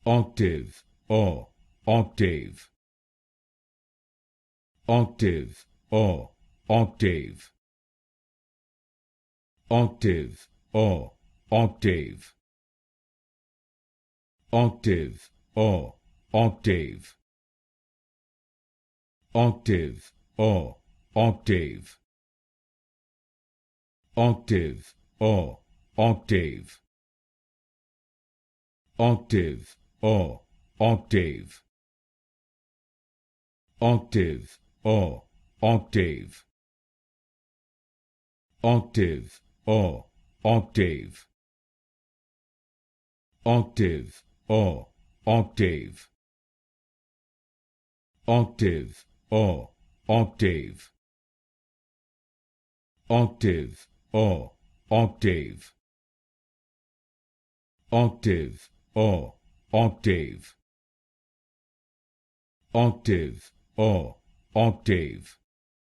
octave or octave, octave or octave, octave or octave, octave or octave, octave or octave, octave or octave, octave or octave, octave or octave, octave or octave, octave or octave, octave or octave, octave or octave, octave or octave, octave or octave,